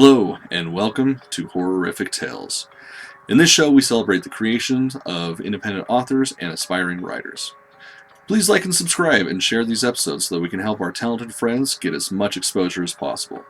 Hello, and welcome to Horrorific Tales. In this show, we celebrate the creations of independent authors and aspiring writers. Please like and subscribe and share these episodes so that we can help our talented friends get as much exposure as possible.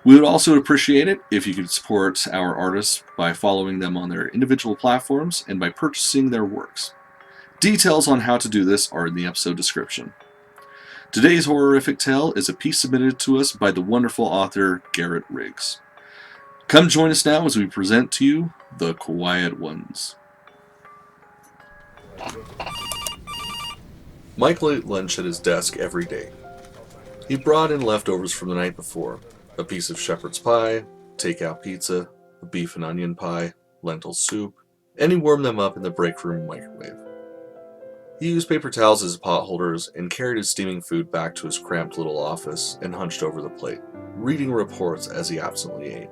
We would also appreciate it if you could support our artists by following them on their individual platforms and by purchasing their works. Details on how to do this are in the episode description. Today's horrific tale is a piece submitted to us by the wonderful author Garret Riggs. Come join us now as we present to you The Quiet Ones. Michael ate lunch at his desk every day. He brought in leftovers from the night before, a piece of shepherd's pie, takeout pizza, a beef and onion pie, lentil soup, and he warmed them up in the break room microwave. He used paper towels as pot holders and carried his steaming food back to his cramped little office and hunched over the plate, reading reports as he absently ate.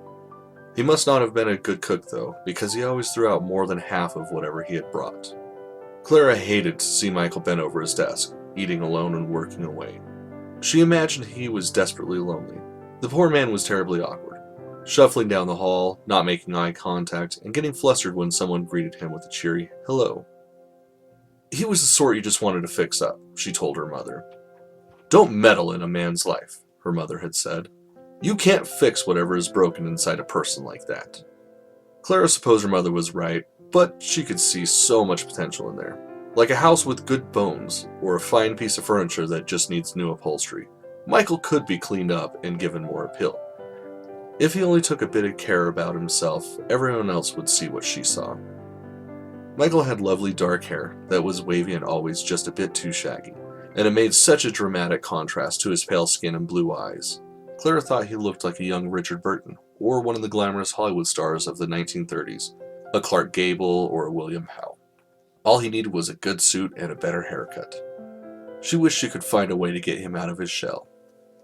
He must not have been a good cook, though, because he always threw out more than half of whatever he had brought. Clara hated to see Michael bent over his desk, eating alone and working away. She imagined he was desperately lonely. The poor man was terribly awkward, shuffling down the hall, not making eye contact, and getting flustered when someone greeted him with a cheery hello. He was the sort you just wanted to fix up, she told her mother. Don't meddle in a man's life, her mother had said. You can't fix whatever is broken inside a person like that. Clara supposed her mother was right, but she could see so much potential in there. Like a house with good bones, or a fine piece of furniture that just needs new upholstery. Michael could be cleaned up and given more appeal. If he only took a bit of care about himself, everyone else would see what she saw. Michael had lovely dark hair that was wavy and always just a bit too shaggy, and it made such a dramatic contrast to his pale skin and blue eyes. Clara thought he looked like a young Richard Burton, or one of the glamorous Hollywood stars of the 1930s, a Clark Gable or a William Howe. All he needed was a good suit and a better haircut. She wished she could find a way to get him out of his shell.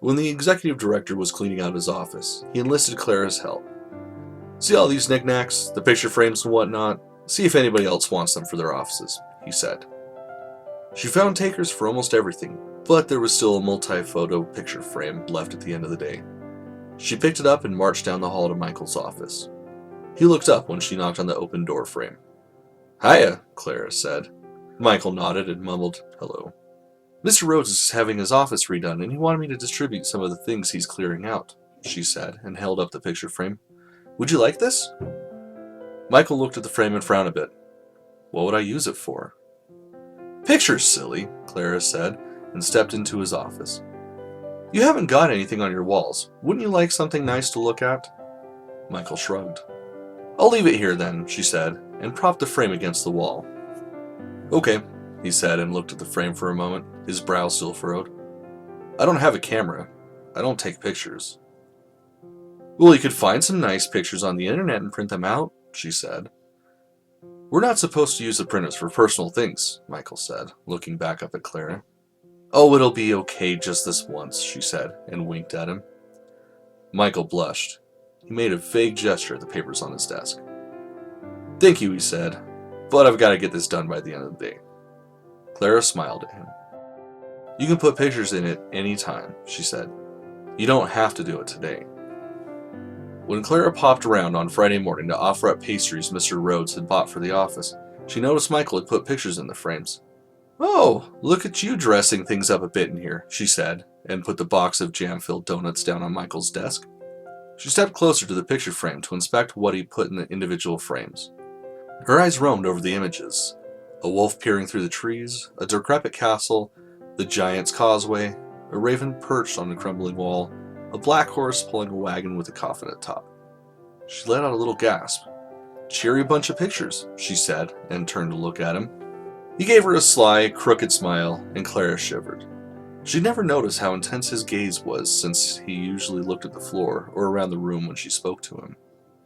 When the executive director was cleaning out his office, he enlisted Clara's help. See all these knickknacks, the picture frames and whatnot? See if anybody else wants them for their offices, he said. She found takers for almost everything, but there was still a multi-photo picture frame left at the end of the day. She picked it up and marched down the hall to Michael's office. He looked up when she knocked on the open door frame. Hiya, Clara said. Michael nodded and mumbled hello. Mr. Rhodes is having his office redone, and he wanted me to distribute some of the things he's clearing out, she said, and held up the picture frame. Would you like this? Michael looked at the frame and frowned a bit. What would I use it for? Pictures, silly, Clara said, and stepped into his office. You haven't got anything on your walls. Wouldn't you like something nice to look at? Michael shrugged. I'll leave it here then, she said, and propped the frame against the wall. Okay, he said, and looked at the frame for a moment, his brow still furrowed. I don't have a camera. I don't take pictures. Well, you could find some nice pictures on the internet and print them out, she said. We're not supposed to use the printers for personal things, Michael said, looking back up at Clara. Oh, it'll be okay just this once, she said, and winked at him. Michael blushed. He made a vague gesture at the papers on his desk. Thank you, he said, but I've got to get this done by the end of the day. Clara smiled at him. You can put pictures in it any time, she said. You don't have to do it today. When Clara popped around on Friday morning to offer up pastries Mr. Rhodes had bought for the office, she noticed Michael had put pictures in the frames. Oh, look at you dressing things up a bit in here, she said, and put the box of jam-filled donuts down on Michael's desk. She stepped closer to the picture frame to inspect what he put in the individual frames. Her eyes roamed over the images. A wolf peering through the trees, a decrepit castle, the giant's causeway, a raven perched on a crumbling wall, a black horse pulling a wagon with a coffin at top. She let out a little gasp. Cheery bunch of pictures, she said, and turned to look at him. He gave her a sly, crooked smile, and Clara shivered. She'd never noticed how intense his gaze was since he usually looked at the floor or around the room when she spoke to him.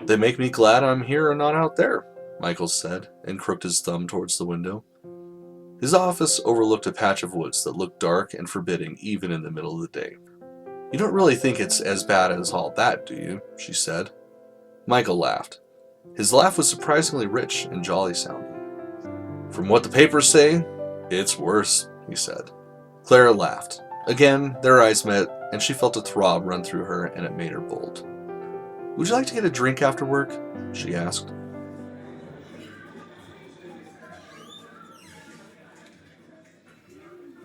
They make me glad I'm here and not out there, Michael said, and crooked his thumb towards the window. His office overlooked a patch of woods that looked dark and forbidding even in the middle of the day. You don't really think it's as bad as all that, do you? She said. Michael laughed. His laugh was surprisingly rich and jolly sounding. From what the papers say, it's worse, he said. Clara laughed. Again, their eyes met, and she felt a throb run through her, and it made her bold. "Would you like to get a drink after work?" she asked.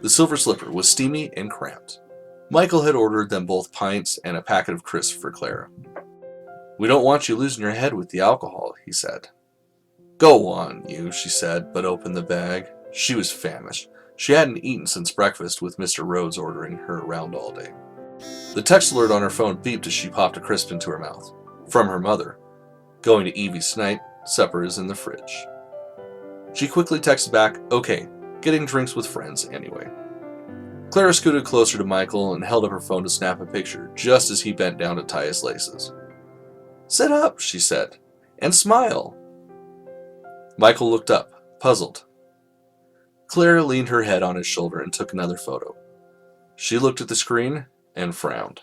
The Silver Slipper was steamy and cramped. Michael had ordered them both pints and a packet of crisps for Clara. "We don't want you losing your head with the alcohol," he said. "Go on, you," she said, but opened the bag. She was famished. She hadn't eaten since breakfast, with Mr. Rhodes ordering her around all day. The text alert on her phone beeped as she popped a crisp into her mouth. From her mother. "Going to Evie's tonight. Supper is in the fridge." She quickly texted back, "Okay, getting drinks with friends anyway." Clara scooted closer to Michael and held up her phone to snap a picture, just as he bent down to tie his laces. "Sit up," she said, "and smile." Michael looked up, puzzled. Clara leaned her head on his shoulder and took another photo. She looked at the screen and frowned.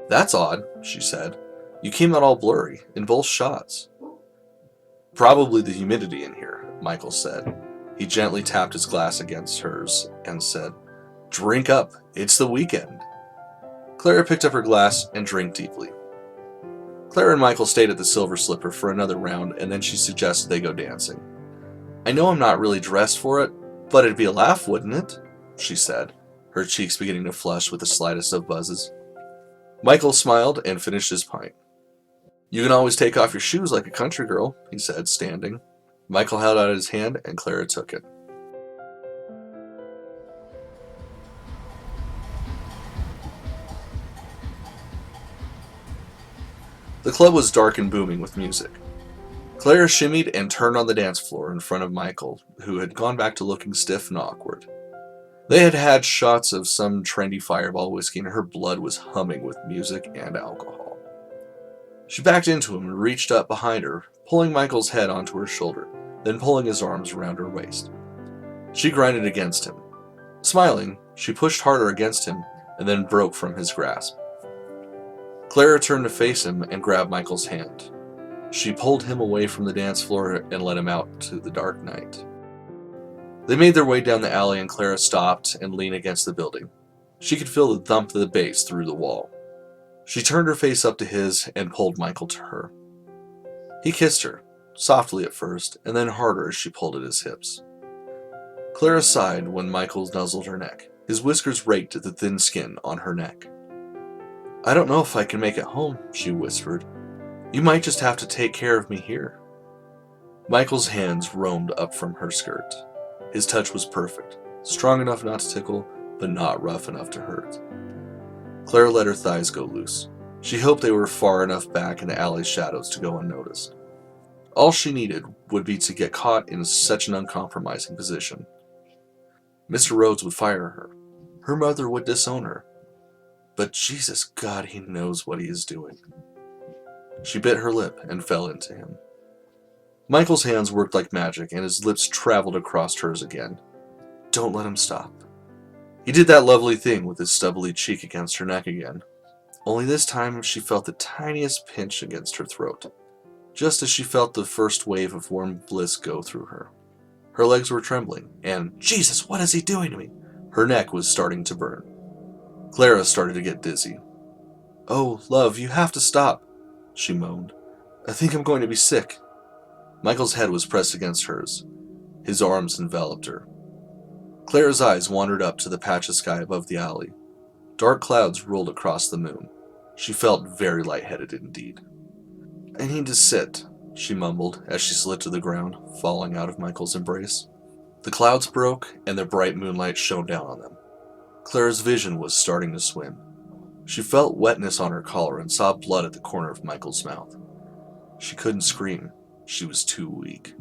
"That's odd," she said. "You came out all blurry in both shots." "Probably the humidity in here," Michael said. He gently tapped his glass against hers and said, "Drink up, it's the weekend." Clara picked up her glass and drank deeply. Clara and Michael stayed at the Silver Slipper for another round, and then she suggested they go dancing. "I know I'm not really dressed for it, but it'd be a laugh, wouldn't it?" she said, her cheeks beginning to flush with the slightest of buzzes. Michael smiled and finished his pint. "You can always take off your shoes like a country girl," he said, standing. Michael held out his hand, and Clara took it. The club was dark and booming with music. Clara shimmied and turned on the dance floor in front of Michael, who had gone back to looking stiff and awkward. They had had shots of some trendy Fireball whiskey, and her blood was humming with music and alcohol. She backed into him and reached up behind her, pulling Michael's head onto her shoulder, then pulling his arms around her waist. She grinded against him. Smiling, she pushed harder against him and then broke from his grasp. Clara turned to face him and grabbed Michael's hand. She pulled him away from the dance floor and led him out to the dark night. They made their way down the alley, and Clara stopped and leaned against the building. She could feel the thump of the bass through the wall. She turned her face up to his and pulled Michael to her. He kissed her, softly at first, and then harder as she pulled at his hips. Clara sighed when Michael nuzzled her neck. His whiskers raked at the thin skin on her neck. "I don't know if I can make it home," she whispered. "You might just have to take care of me here." Michael's hands roamed up from her skirt. His touch was perfect, strong enough not to tickle, but not rough enough to hurt. Clara let her thighs go loose. She hoped they were far enough back in the alley's shadows to go unnoticed. All she needed would be to get caught in such an uncompromising position. Mr. Rhodes would fire her. Her mother would disown her. But Jesus, God, he knows what he is doing. She bit her lip and fell into him. Michael's hands worked like magic, and his lips traveled across hers again. Don't let him stop. He did that lovely thing with his stubbly cheek against her neck again. Only this time she felt the tiniest pinch against her throat, just as she felt the first wave of warm bliss go through her. Her legs were trembling, and, Jesus, what is he doing to me? Her neck was starting to burn. Clara started to get dizzy. "Oh, love, you have to stop," she moaned. "I think I'm going to be sick." Michael's head was pressed against hers. His arms enveloped her. Clara's eyes wandered up to the patch of sky above the alley. Dark clouds rolled across the moon. She felt very lightheaded indeed. "I need to sit," she mumbled as she slid to the ground, falling out of Michael's embrace. The clouds broke, and the bright moonlight shone down on them. Clara's vision was starting to swim. She felt wetness on her collar and saw blood at the corner of Michael's mouth. She couldn't scream. She was too weak.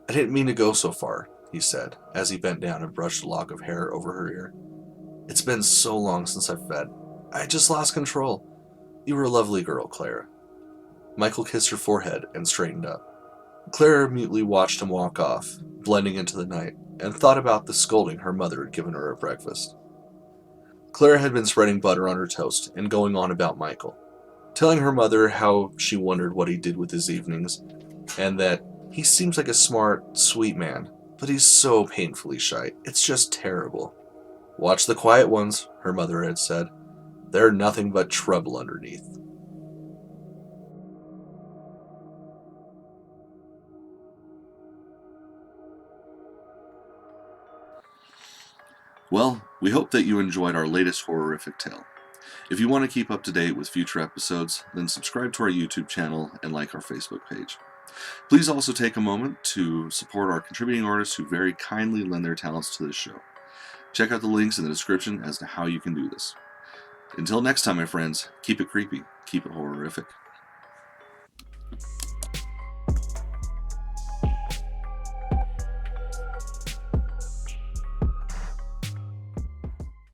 "I didn't mean to go so far," he said, as he bent down and brushed a lock of hair over her ear. "It's been so long since I've fed. I just lost control. You were a lovely girl, Clara." Michael kissed her forehead and straightened up. Clara mutely watched him walk off, blending into the night, and thought about the scolding her mother had given her at breakfast. Clara had been spreading butter on her toast and going on about Michael, telling her mother how she wondered what he did with his evenings, and that he seems like a smart, sweet man, but he's so painfully shy. It's just terrible. "Watch the quiet ones," her mother had said. "They're nothing but trouble underneath." Well, we hope that you enjoyed our latest horrific tale. If you want to keep up to date with future episodes, then subscribe to our YouTube channel and like our Facebook page. Please also take a moment to support our contributing artists who very kindly lend their talents to this show. Check out the links in the description as to how you can do this. Until next time, my friends, keep it creepy, keep it horrific.